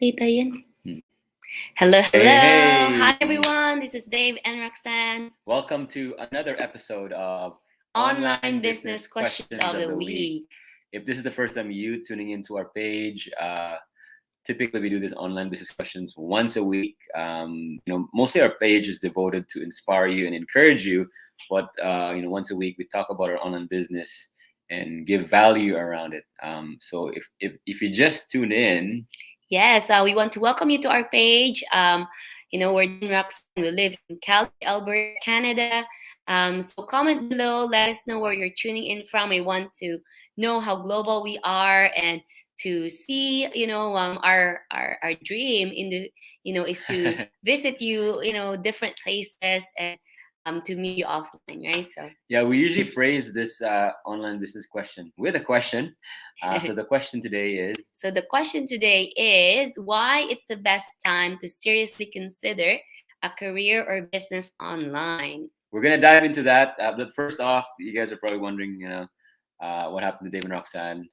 Kita yan. Hello, hello. Hey, Hi, hey. everyone. This is Dave and Roxanne. Welcome to another episode of Online Online business Business questions Questions of of the the Week. week. If this is the first time you tuning into our page, typically we do this online business questions once a week. Mostly our page is devoted to inspire you and encourage you, but once a week we talk about our online business and give value around it. So if you just tune in, Yes, we want to welcome you to our page. We're Dean Roxanne. We live in Calgary, Alberta, Canada. So comment below. Let us know where you're tuning in from. We want to know how global we are and to see, our dream in the, is to visit you, different places and to meet you offline, right? So yeah, we usually phrase this online business question with a question. So the question today is. So the question today is why it's the best time to seriously consider a career or business online. We're gonna dive into that. But first off, you guys are probably wondering, what happened to Dave and Roxanne?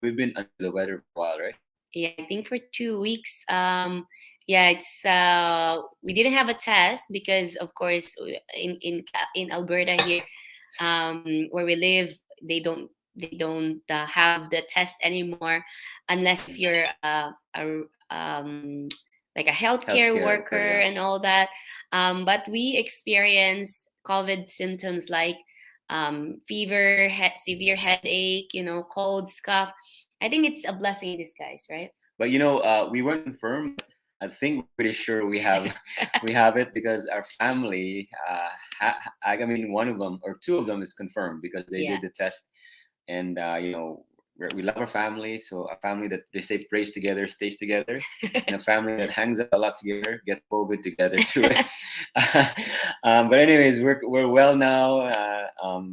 We've been under the weather for a while, right? Yeah, I think for 2 weeks. Yeah, it's we didn't have a test because, of course, in Alberta here, where we live, they don't have the test anymore, unless if you're like a healthcare Healthcare worker, worker yeah. and all that. But we experience COVID symptoms like fever, severe headache, colds, cough. I think it's a blessing in disguise, right? But we weren't confirmed. I think we're pretty sure we have we have it because our family, I mean, one of them or two of them is confirmed because they Yeah. did the test, and we love our family. So a family that they say prays together stays together, and a family that hangs out a lot together get COVID together too. But anyways, we're well now.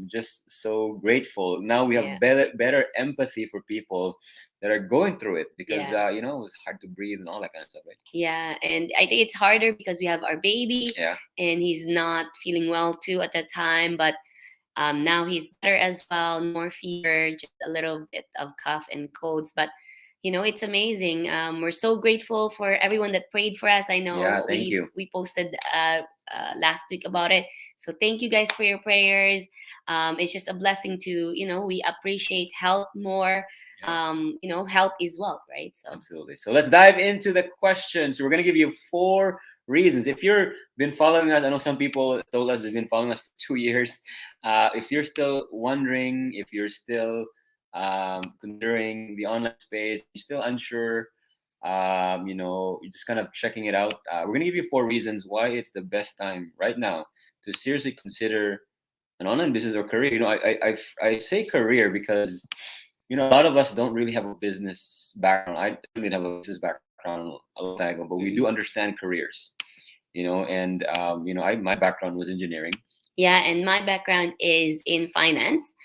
Just so grateful. Now we Yeah. have better empathy for people that are going through it because Yeah. it was hard to breathe and all that kind of stuff, right? Yeah, and I think it's harder because we have our baby, Yeah. and he's not feeling well too at that time. But now he's better as well. No more fever, just a little bit of cough and colds. But it's amazing. We're so grateful for everyone that prayed for us. I Yeah, know thank you. we posted last week about it. So thank you guys for your prayers. It's just a blessing to we appreciate health more. Yeah. Health is wealth, right? So Absolutely. So let's dive into the questions. We're going to give you 4 reasons. If you've been following us, I know some people told us they've been following us for 2 years. If you're still wondering, if you're still considering the online space, you're still unsure, you're just kind of checking it out. We're going to give you 4 reasons why it's the best time right now to seriously consider an online business or career. I say career because a lot of us don't really have a business background. I didn't have a business background a long time ago, but we do understand careers. My background was engineering. yeah, and my background is in finance.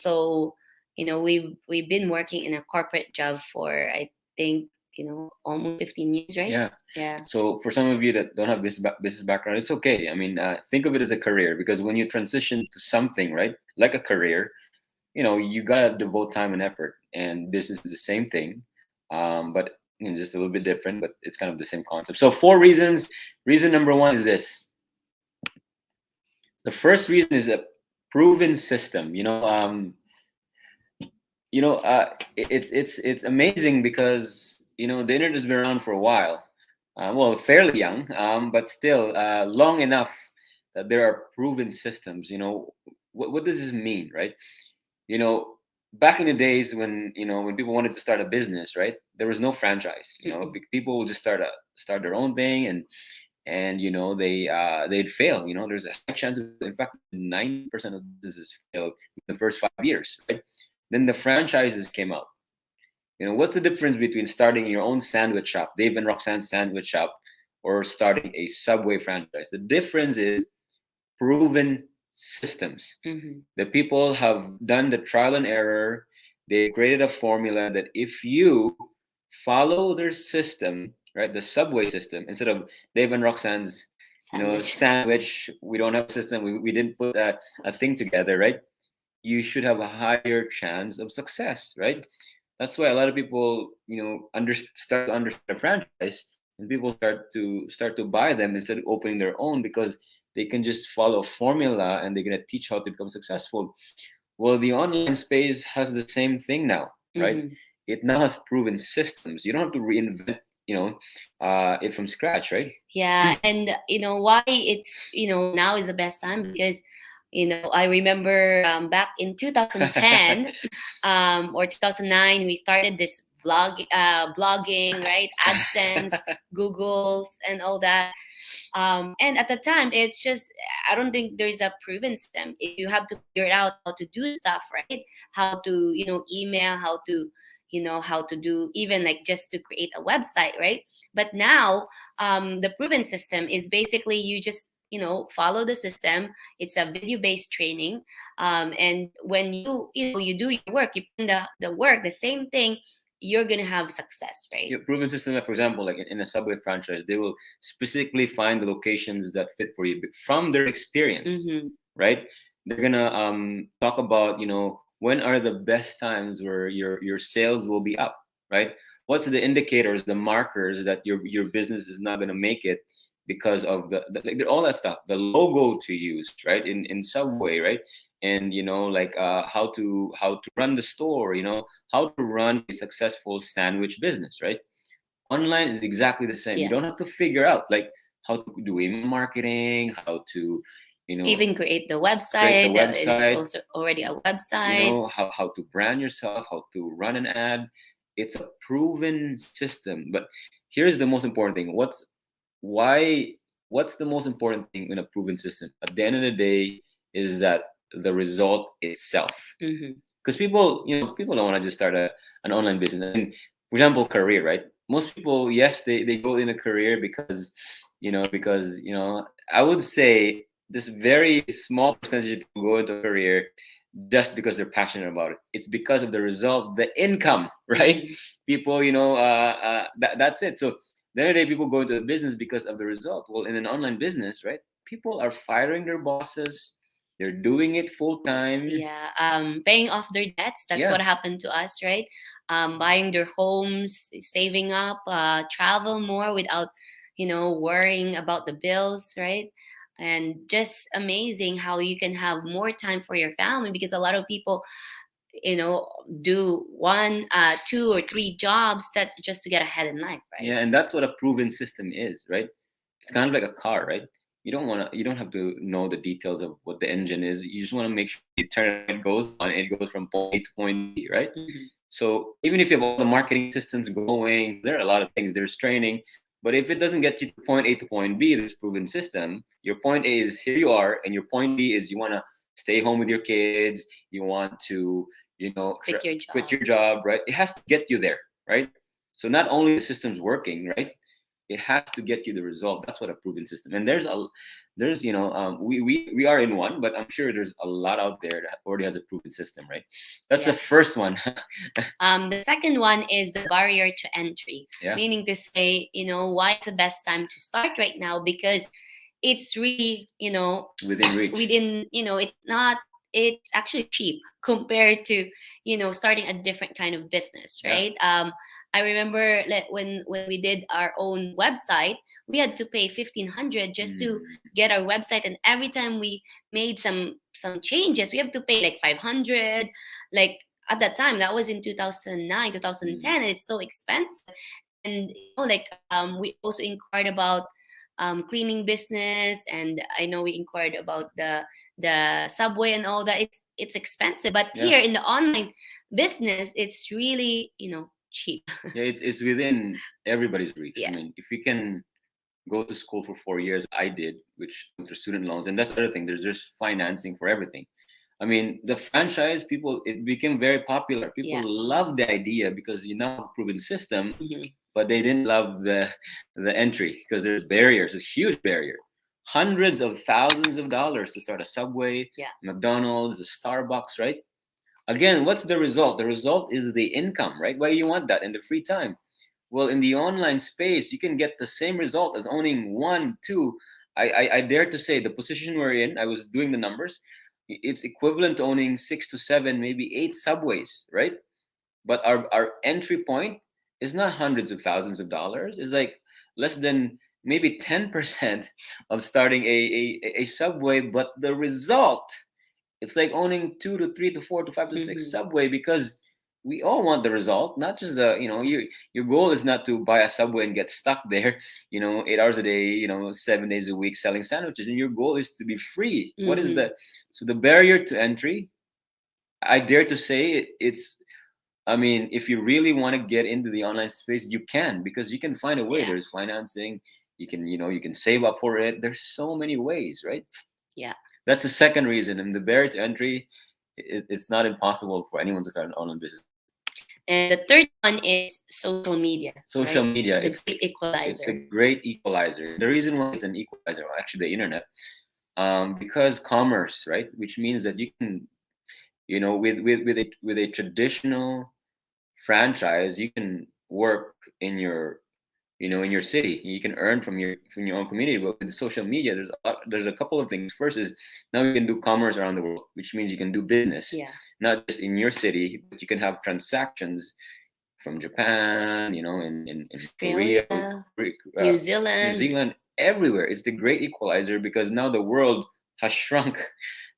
So we've been working in a corporate job for I think almost 15 years, right? Yeah. Yeah. So for some of you that don't have business background, it's okay. I mean, think of it as a career because when you transition to something, right, like a career, you gotta devote time and effort. And business is the same thing, but just a little bit different. But it's kind of the same concept. So 4 reasons. Reason number one is this. The first reason is a proven system. It's amazing because the internet has been around for a while. Well, fairly young, but still long enough that there are proven systems. What does this mean, right? you know Back in the days when people wanted to start a business, right, there was no franchise. People would just start their own thing, and they'd fail. There's a high chance of, in fact, 90% of businesses fail in the first 5 years, right? Then the franchises came out. What's the difference between starting your own sandwich shop, Dave and Roxanne's sandwich shop, or starting a Subway franchise? The difference is proven systems. Mm-hmm. The people have done the trial and error. They created a formula that if you follow their system, right, the Subway system, instead of Dave and Roxanne's, sandwich, we don't have a system. We didn't put a thing together, right? You should have a higher chance of success, right? That's why a lot of people, start to understand a franchise, and people start to buy them instead of opening their own, because they can just follow a formula and they're gonna teach how to become successful. Well, the online space has the same thing now, right? Hmm. It now has proven systems. You don't have to reinvent, it from scratch, right? Yeah, and why it's now is the best time because I remember back in 2010 or 2009 we started this blogging, right? AdSense, Google's, and all that. And at the time, it's just, I don't think there's a proven system. You have to figure out how to do stuff, right? How to, email, how to do even like just to create a website, right? But now, the proven system is basically you just, follow the system. It's a video based training. And when you do your work, you put in the work, the same thing, you're going to have success, right? Your proven system, like for example, like in a Subway franchise, they will specifically find the locations that fit for you from their experience, Mm-hmm. right? They're gonna talk about, when are the best times where your sales will be up, right? What's the indicators, the markers that your business is not gonna make it because of like all that stuff, the logo to use, right? In Subway, right? And like how to run the store, how to run a successful sandwich business, right? Online is exactly the same. You Yeah. don't have to figure out like how to do email marketing, how to, Even create the create the website. It's website, also already a website. how to brand yourself, how to run an ad. It's a proven system. But here's the most important thing. Why what's the most important thing in a proven system? At the end of the day, is that the result itself. Hmm. Because people don't want to just start an online business. I mean, for example, career, right? Most people, yes, they go in a career because I would say this very small percentage of people go into a career just because they're passionate about it. It's because of the result, the income, right? Hmm. People, that's it. So the other day, people go into a business because of the result. Well, in an online business, right? People are firing their bosses. They're doing it full time. Yeah, paying off their debts. That's Yeah. what happened to us, right? Buying their homes, saving up, travel more without, worrying about the bills, right? And just amazing how you can have more time for your family because a lot of people, you know, do one, two, or three jobs that just to get ahead in life, right? Yeah, and that's what a proven system is, right? It's kind of like a car, right? You don't have to know the details of what the engine is. You just want to make sure you turn it on, it goes on, it goes from point A to point B, right? Hmm. So even if you have all the marketing systems going, there are a lot of things. There's training, but if it doesn't get you to point A to point B, this proven system, your point A is here you are, and your point B is you want to stay home with your kids. You want to, Quit your quit job. your job, right? It has to get you there, right? So not only the system's working, right? It has to get you the result. That's what a proven system. And there's we are in one, but I'm sure there's a lot out there that already has a proven system, right? That's the Yeah. first one. The second one is the barrier to entry, Yeah, meaning to say, why it's the best time to start right now because it's really, within reach. within, it's not, it's actually cheap compared to, starting a different kind of business, Yeah. right? I remember when we did our own website, we had to pay 1,500 just to Mm, get our website, and every time we made some changes, we have to pay like 500, like at that time that was in 2009, mm. 2010. It's so expensive. And like we also inquired about cleaning business, and I know we inquired about the subway and all that. It's expensive, but Yeah. here in the online business it's really cheap. Yeah, it's within everybody's reach. I Yeah. mean, if you can go to school for 4 years, I did, which through student loans, and that's the other thing. There's financing for everything. I mean, the franchise people, it became very popular. People Yeah. love the idea because you now have a proven system, Hmm. but they didn't love the entry because there's barriers. It's a huge barrier. Hundreds of thousands of dollars to start a Subway, Yeah. McDonald's, a Starbucks, right? Again, what's the result? The result is the income, right? Why do you want that in the free time? Well, in the online space, you can get the same result as owning one, two. I dare to say the position we're in, I was doing the numbers, it's equivalent to owning 6 to 7, maybe 8 subways, right? but our entry point is not hundreds of thousands of dollars. It's like less than maybe 10% of starting a subway, but the result, it's like owning two to three to four to five to six Mm-hmm. subway, because we all want the result, not just the, your goal is not to buy a subway and get stuck there, 8 hours a day, 7 days a week selling sandwiches. And your goal is to be free. What is Mm-hmm. the so the barrier to entry? I dare to say it's, I mean, if you really want to get into the online space, you can, because you can find a way. Yeah. There's financing. You can save up for it. There's so many ways, right? Yeah. That's the second reason. And the barrier to entry, it's not impossible for anyone to start an online business. And the third one is social media, Social right? media, The great it's the equalizer. great equalizer. And the reason why it's an equalizer, well, actually the internet, because commerce, right? Which means that you can, with a traditional franchise, you can work in your city. You can earn from your own community. But with social media, there's a couple of things. First is, now you can do commerce around the world, which means you can do business Yeah. not just in your city, but you can have transactions from Japan, in Korea, Australia, uh, New New Zealand. Zealand, everywhere. It's the great equalizer, because now the world has shrunk,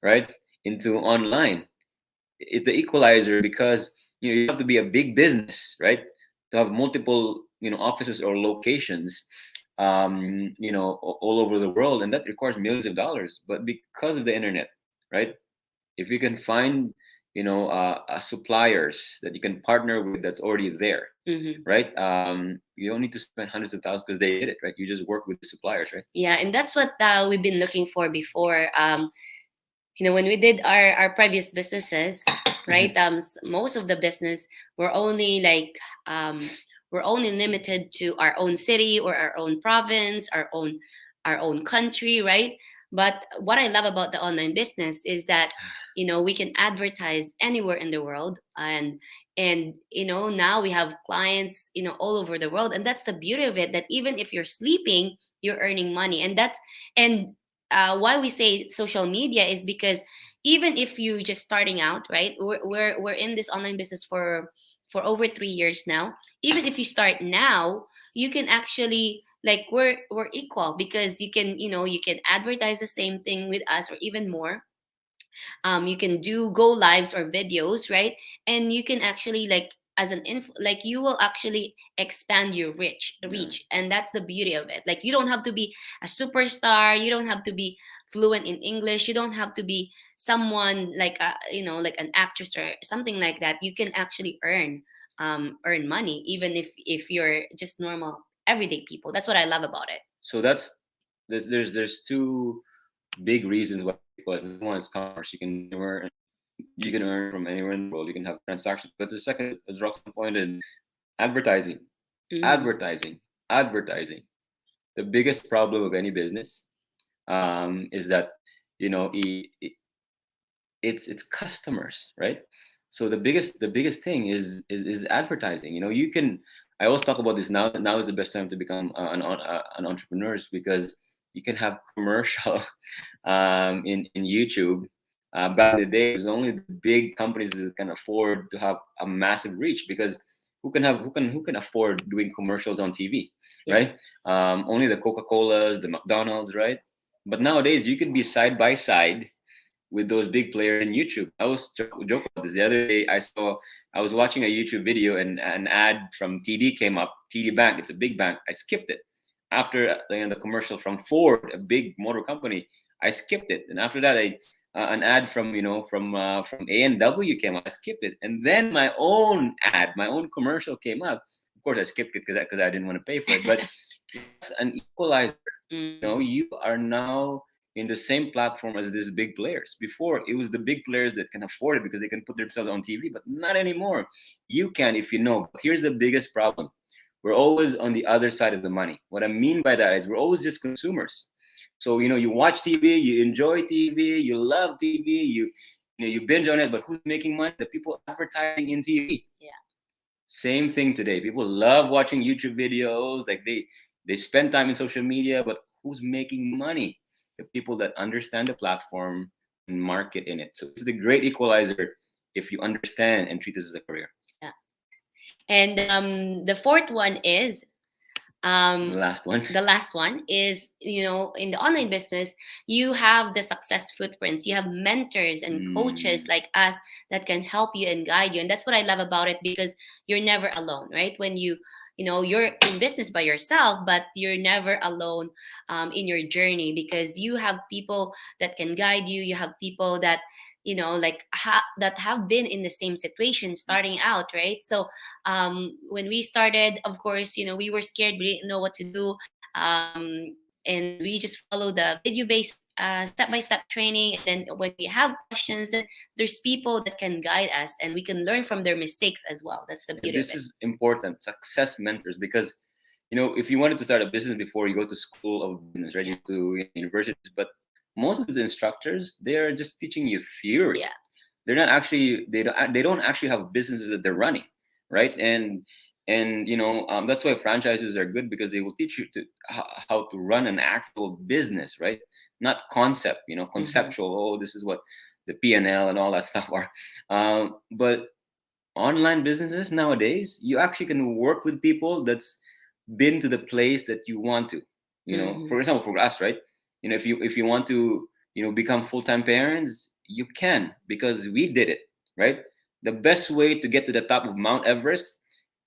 right, into online. It's the equalizer because you have to be a big business, right, to have multiple offices or locations, all over the world, and that requires millions of dollars. But because of the internet, right, if you can find suppliers that you can partner with that's already there, Mm-hmm. right, you don't need to spend hundreds of thousands because they did it, right? You just work with the suppliers, right? Yeah, and that's what we've been looking for before. When we did our previous businesses, right? Most of the business were only like we're only limited to our own city or our own province, our own country, right? But what I love about the online business is that we can advertise anywhere in the world, and now we have clients all over the world, and that's the beauty of it, that even if you're sleeping, you're earning money. And why we say social media is because even if you just starting out, right, we're in this online business for over 3 years now. Even if you start now, you can actually, like, we're equal, because you can advertise the same thing with us or even more. You can do go lives or videos, right? And you can actually, like, as like, you will actually expand your Yeah. reach, and that's the beauty of it. Like, you don't have to be a superstar, you don't have to be fluent in English, you don't have to be someone like like an actress or something like that. You can actually earn money even if you're just normal everyday people. That's what I love about it. So there's two big reasons why it's equalized. Number one is commerce. You can earn from anywhere in the world. You can have transactions. But the second is, as Roxanne pointed, advertising, Mm-hmm. advertising, advertising. The biggest problem of any business, is that you know i- i- it's customers, right? So the biggest thing is advertising. You can. I always talk about this. Now is the best time to become an entrepreneur, because you can have commercial in YouTube. Back in the day, it was only the big companies that can afford to have a massive reach, because who can afford doing commercials on TV, Yeah. right? Only the Coca Colas, the McDonald's, right? But nowadays, you could be side by side with those big players in YouTube. I was joke about this the other day. I was watching a YouTube video, and an ad from TD came up. TD Bank, it's a big bank. I skipped it. After the commercial from Ford, a big motor company, I skipped it. And after that, an ad from A&W came up. I skipped it. And then my own ad, my own commercial came up. Of course, I skipped it because I didn't want to pay for it. But that's an equalizer. Mm-hmm. You are now in the same platform as these big players. Before, it was the big players that can afford it because they can put themselves on TV, but not anymore. You can if you know. But here's the biggest problem: we're always on the other side of the money. What I mean by that is we're always just consumers. So you watch TV, you enjoy TV, you love TV, you binge on it. But who's making money? The people advertising in TV. Yeah. Same thing today. People love watching YouTube videos. Like they spend time in social media, but who's making money? The people that understand the platform and market in it. So it's the great equalizer if you understand and treat this as a career. Yeah. And the fourth one is The um, last one. the last one is, in the online business, you have the success footprints. You have mentors and coaches Mm, like us that can help you and guide you. And that's what I love about it, because you're never alone, right? When you're in business by yourself, but you're never alone in your journey, because you have people that can guide you. You have people that like that have been in the same situation starting out, right? So when we started, of course, we were scared. We didn't know what to do. And we just follow the video based step-by-step training. And then when we have questions, then there's people that can guide us, and we can learn from their mistakes as well. That's the yeah, beauty of this it. is important. Success mentors, because if you wanted to start a business before, you go to school of business, right? You Yeah. go to universities, but most of the instructors, they are just teaching you theory. Yeah. They're not actually, they don't actually have businesses that they're running, right? And that's why franchises are good, because they will teach you to how to run an actual business, right? Not concept, Hmm. conceptual. Oh, this is what the P&L and all that stuff are. But online businesses nowadays, you actually can work with people that's been to the place that you want to. Hmm. For example, for us, right? If you want to, become full-time parents, you can, because we did it, right? The best way to get to the top of Mount Everest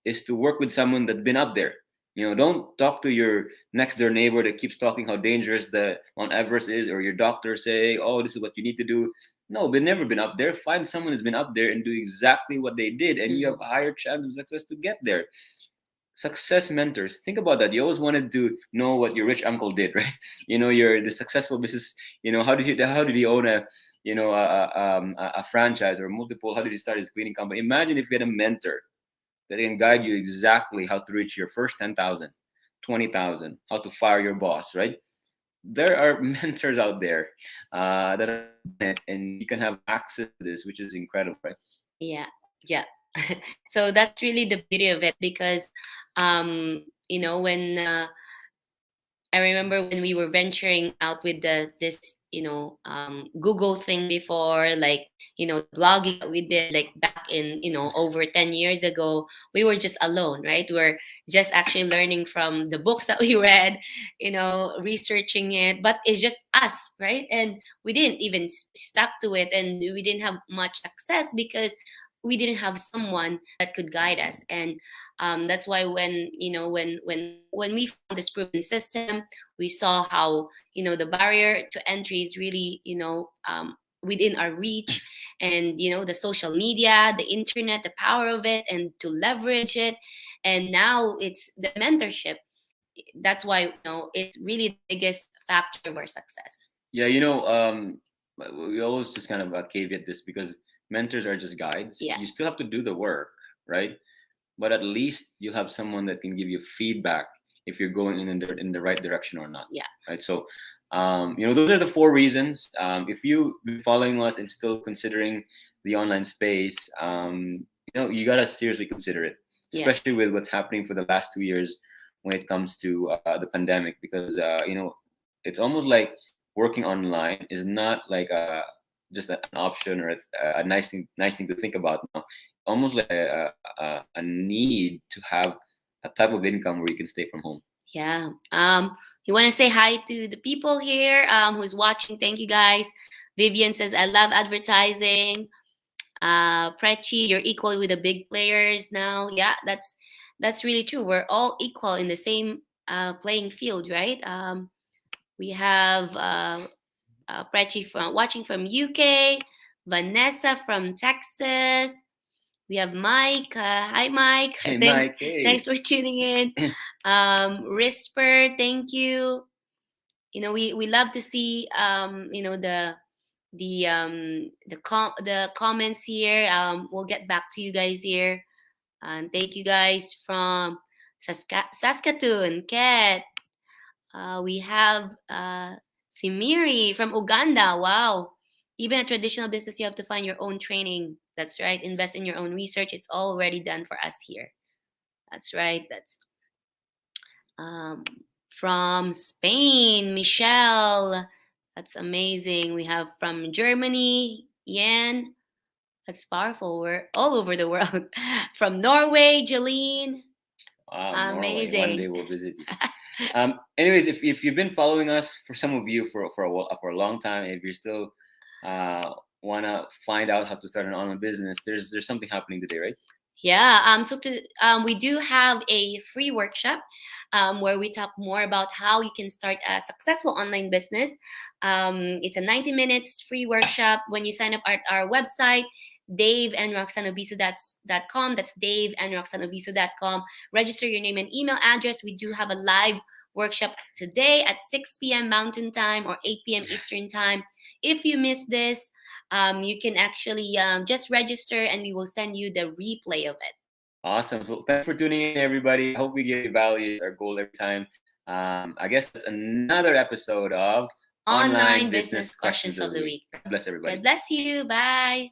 is to work with someone that's been up there. Don't talk to your next door neighbor that keeps talking how dangerous the Mount Everest is, or your doctor saying, "Oh, this is what you need to do." No, they've never been up there. Find someone who's been up there and do exactly what they did, and you have Hmm. a higher chance of success to get there. Success mentors. Think about that. You always wanted to know what your rich uncle did, right? You're the successful business. How did he own a franchise or multiple? How did he start his cleaning company? Imagine if you had a mentor that can guide you exactly how to reach your first 10,000, 20,000, how to fire your boss, right? There are mentors out there that have done it, and you can have access to this, which is incredible, right? Yeah. Yeah. So that's really the beauty of it, because when I remember when we were venturing out with this Google thing before, like the blogging that we did, like back in over 10 years ago. We were just alone, right? We're just actually learning from the books that we read, researching it, but it's just us, right? And we didn't even stuck to it, and we didn't have much success because we didn't have someone that could guide us. And that's why when we found this proven system, we saw how the barrier to entry is really within our reach. And the social media, the internet, the power of it, and to leverage it. And now it's the mentorship. That's why it's really the biggest factor of our success. Yeah, we always just kind of caveat this, because mentors are just guides. Yeah. You still have to do the work, right? But at least you have someone that can give you feedback if you're going in the right direction or not, Yeah. right? So those are the four reasons. If you've been following us and still considering the online space, you got to seriously consider it, Yeah. especially with what's happening for the last 2 years when it comes to the pandemic. Because it's almost like working online is not like just an option or a nice thing to think about now. Almost like a need to have a type of income where you can stay from home. Yeah. You want to say hi to the people here who's watching? Thank you guys. Vivian says, I love advertising. Prechi, you're equal with the big players now. Yeah, that's really true. We're all equal in the same playing field, right? We have Prechi from watching from UK, Vanessa from Texas. We have Mike. Hi, Mike. Hey, Mike. Hey. Thanks for tuning in. Risper, thank you. We love to see the comments here. We'll get back to you guys here. And thank you guys from Saskatoon, Ket. We have Simiri from Uganda. Wow. Even a traditional business, you have to find your own training. That's right. Invest in your own research. It's already done for us here. That's right. That's um, from Spain, Michelle. That's amazing. We have from Germany, Yan. That's powerful. We're all over the world. From Norway, Jeline. Norway. One day Amazing. we'll visit you. Anyways, if you've been following us, for some of you for a long time, if you're still uh, wanna find out how to start an online business, there's something happening today, right? Yeah. We do have a free workshop where we talk more about how you can start a successful online business. It's a 90 minutes free workshop. When you sign up at our website, Dave and com. That's Dave and com. Register your name and email address. We do have a live workshop today at 6 p.m. Mountain Time or 8 p.m. Eastern Time. If you miss this, you can actually just register and we will send you the replay of it. Awesome. So thanks for tuning in, everybody. I hope we give you value. It's our goal every time. I guess that's another episode of Online Online business Business questions Questions of of the the Week. week. God bless God everybody. bless you. Bye.